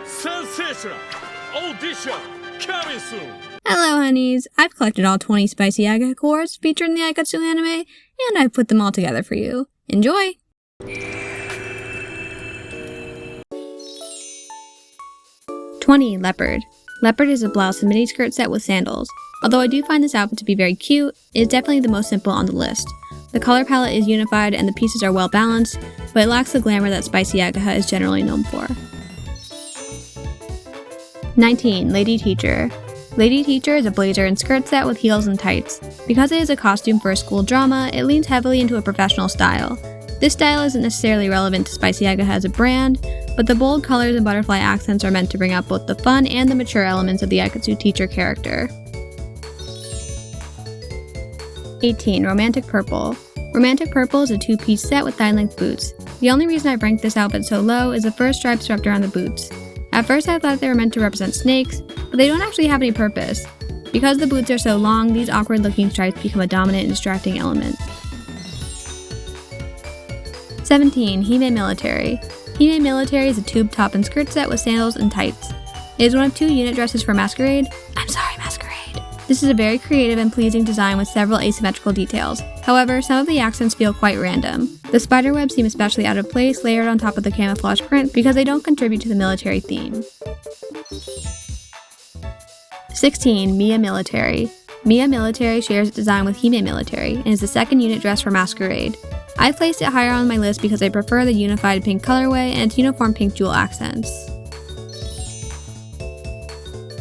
Sensational! Audition coming soon! Hello honeys, I've collected all 20 Spicy Ageha coords featured in the Aikatsu anime, and I've put them all together for you. Enjoy! Leopard. Leopard is a blouse and miniskirt set with sandals. Although I do find this outfit to be very cute, it is definitely the most simple on the list. The color palette is unified and the pieces are well balanced, but it lacks the glamour that Spicy Ageha is generally known for. 19. Lady Teacher. Lady Teacher is a blazer and skirt set with heels and tights. Because it is a costume for a school drama, it leans heavily into a professional style. This style isn't necessarily relevant to Spicy Ageha as a brand, but the bold colors and butterfly accents are meant to bring out both the fun and the mature elements of the Aikatsu teacher character. 18. Romantic Purple. Romantic Purple is a two-piece set with thigh-length boots. The only reason I've ranked this outfit so low is the fur stripes wrapped around the boots. At first I thought they were meant to represent snakes, but they don't actually have any purpose. Because the boots are so long, these awkward-looking stripes become a dominant and distracting element. 17. Hime Military. Hime Military is a tube top and skirt set with sandals and tights. It is one of 2 unit dresses for Masquerade. Masquerade. This is a very creative and pleasing design with several asymmetrical details. However, some of the accents feel quite random. The spiderwebs seem especially out of place layered on top of the camouflage print because they don't contribute to the military theme. 16. Miya Military. Miya Military shares its design with Hime Military and is the second unit dress for Masquerade. I placed it higher on my list because I prefer the unified pink colorway and its uniform pink jewel accents.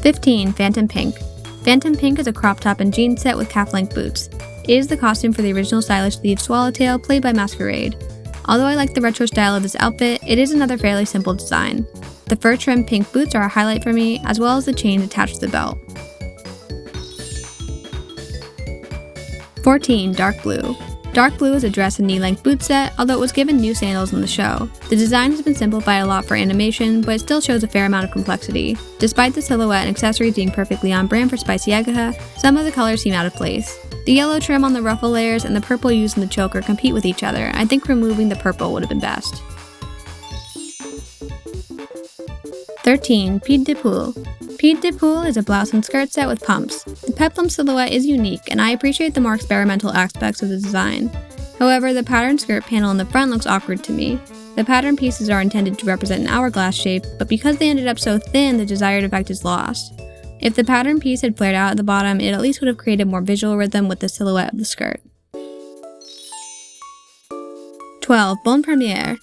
15. Phantom Pink. Phantom Pink is a crop top and jeans set with calf-length boots. It is the costume for the original stylish thief Swallowtail played by Masquerade. Although I like the retro style of this outfit, it is another fairly simple design. The fur trim pink boots are a highlight for me, as well as the chains attached to the belt. 14. Dark Blue. Dark Blue is a dress and knee-length boot set, although it was given new sandals in the show. The design has been simplified a lot for animation, but it still shows a fair amount of complexity. Despite the silhouette and accessories being perfectly on brand for Spicy Ageha, some of the colors seem out of place. The yellow trim on the ruffle layers and the purple used in the choker compete with each other. I think removing the purple would have been best. 13. Pied de Poule. Pied de Poule is a blouse and skirt set with pumps. The peplum silhouette is unique, and I appreciate the more experimental aspects of the design. However, the patterned skirt panel in the front looks awkward to me. The pattern pieces are intended to represent an hourglass shape, but because they ended up so thin, the desired effect is lost. If the pattern piece had flared out at the bottom, it at least would have created more visual rhythm with the silhouette of the skirt. 12. Bonne Premiere.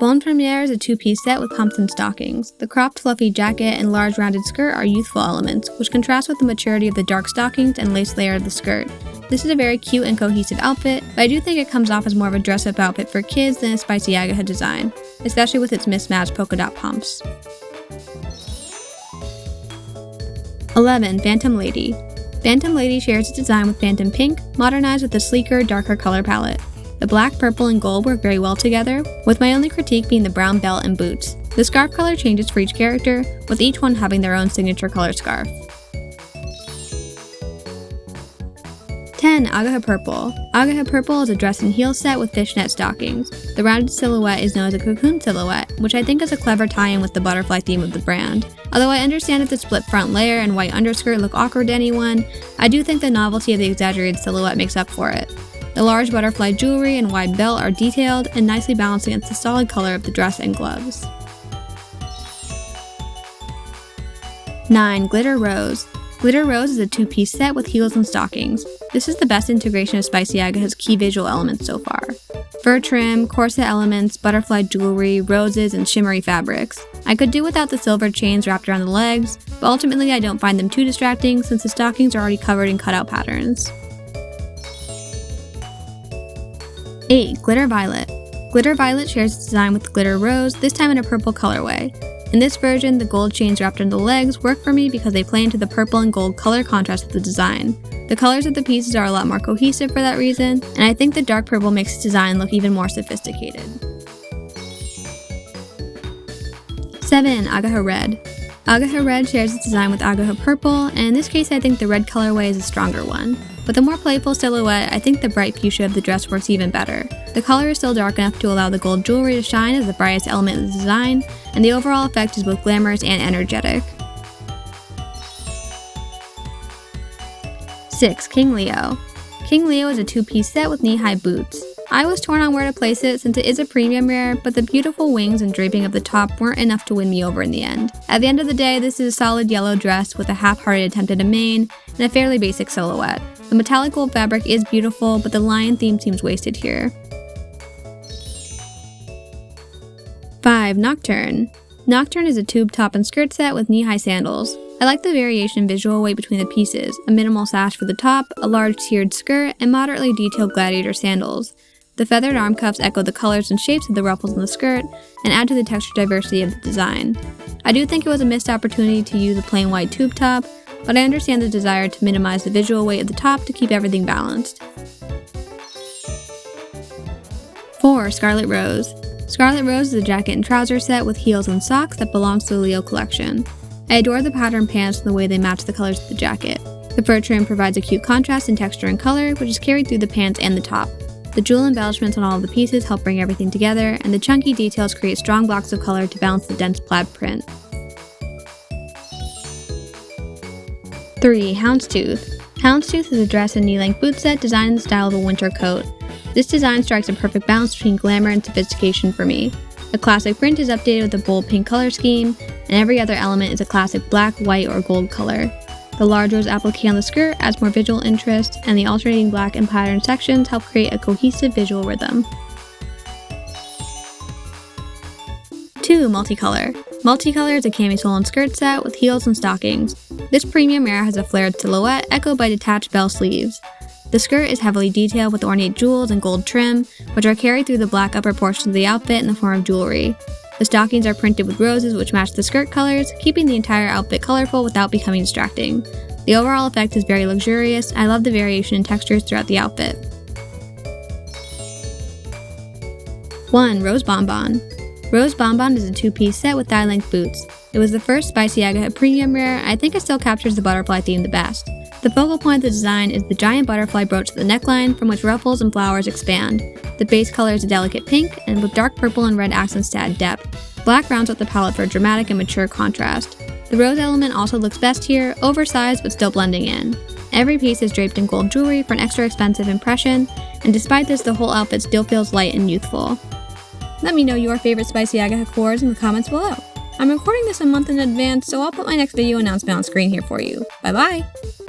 Beaune Premiere is a two-piece set with pumps and stockings. The cropped fluffy jacket and large rounded skirt are youthful elements, which contrast with the maturity of the dark stockings and lace layer of the skirt. This is a very cute and cohesive outfit, but I do think it comes off as more of a dress-up outfit for kids than a Spicy Ageha design, especially with its mismatched polka dot pumps. 11. Phantom Lady. Phantom Lady shares its design with Phantom Pink, modernized with a sleeker, darker color palette. The black, purple, and gold work very well together, with my only critique being the brown belt and boots. The scarf color changes for each character, with each one having their own signature color scarf. 10. Ageha Purple. Ageha Purple is a dress and heel set with fishnet stockings. The rounded silhouette is known as a cocoon silhouette, which I think is a clever tie-in with the butterfly theme of the brand. Although I understand that the split front layer and white underskirt look awkward to anyone, I do think the novelty of the exaggerated silhouette makes up for it. The large butterfly jewelry and wide belt are detailed and nicely balanced against the solid color of the dress and gloves. 9. Glitter Rose. Glitter Rose is a two-piece set with heels and stockings. This is the best integration of Spicy Ageha's key visual elements so far. Fur trim, corset elements, butterfly jewelry, roses, and shimmery fabrics. I could do without the silver chains wrapped around the legs, but ultimately I don't find them too distracting since the stockings are already covered in cutout patterns. 8. Glitter Violet. Glitter Violet shares its design with Glitter Rose, this time in a purple colorway. In this version, the gold chains wrapped into the legs work for me because they play into the purple and gold color contrast of the design. The colors of the pieces are a lot more cohesive for that reason, and I think the dark purple makes its design look even more sophisticated. 7. Ageha Red. Ageha Red shares its design with Ageha Purple, and in this case I think the red colorway is a stronger one. With a more playful silhouette, I think the bright fuchsia of the dress works even better. The color is still dark enough to allow the gold jewelry to shine as the brightest element of the design, and the overall effect is both glamorous and energetic. 6. King Leo. King Leo is a two-piece set with knee-high boots. I was torn on where to place it since it is a premium rare, but the beautiful wings and draping of the top weren't enough to win me over in the end. At the end of the day, this is a solid yellow dress with a half-hearted attempt at a mane and a fairly basic silhouette. The metallic gold fabric is beautiful, but the lion theme seems wasted here. 5. Nocturne. Nocturne is a tube top and skirt set with knee-high sandals. I like the variation in visual weight between the pieces, a minimal sash for the top, a large tiered skirt, and moderately detailed gladiator sandals. The feathered arm cuffs echo the colors and shapes of the ruffles in the skirt and add to the texture diversity of the design. I do think it was a missed opportunity to use a plain white tube top, but I understand the desire to minimize the visual weight of the top to keep everything balanced. 4. Scarlet Rose. Scarlet Rose is a jacket and trouser set with heels and socks that belongs to the Leo collection. I adore the pattern pants and the way they match the colors of the jacket. The fur trim provides a cute contrast in texture and color, which is carried through the pants and the top. The jewel embellishments on all of the pieces help bring everything together, and the chunky details create strong blocks of color to balance the dense plaid print. 3. Houndstooth. Houndstooth is a dress and knee-length boot set designed in the style of a winter coat. This design strikes a perfect balance between glamour and sophistication for me. The classic print is updated with a bold pink color scheme, and every other element is a classic black, white, or gold color. The large rose applique on the skirt adds more visual interest, and the alternating black and patterned sections help create a cohesive visual rhythm. 2. Multicolor. Multicolor is a camisole and skirt set with heels and stockings. This premium rare has a flared silhouette echoed by detached bell sleeves. The skirt is heavily detailed with ornate jewels and gold trim, which are carried through the black upper portion of the outfit in the form of jewelry. The stockings are printed with roses which match the skirt colors, keeping the entire outfit colorful without becoming distracting. The overall effect is very luxurious. I love the variation in textures throughout the outfit. 1. Rose Bonbon. Rose Bonbon is a two-piece set with thigh-length boots. It was the first Spicy Ageha premium rare. I think it still captures the butterfly theme the best. The focal point of the design is the giant butterfly brooch at the neckline, from which ruffles and flowers expand. The base color is a delicate pink, and with dark purple and red accents to add depth. Black rounds out the palette for a dramatic and mature contrast. The rose element also looks best here, oversized but still blending in. Every piece is draped in gold jewelry for an extra expensive impression, and despite this, the whole outfit still feels light and youthful. Let me know your favorite Spicy Ageha coords in the comments below. I'm recording this a month in advance, so I'll put my next video announcement on screen here for you. Bye bye!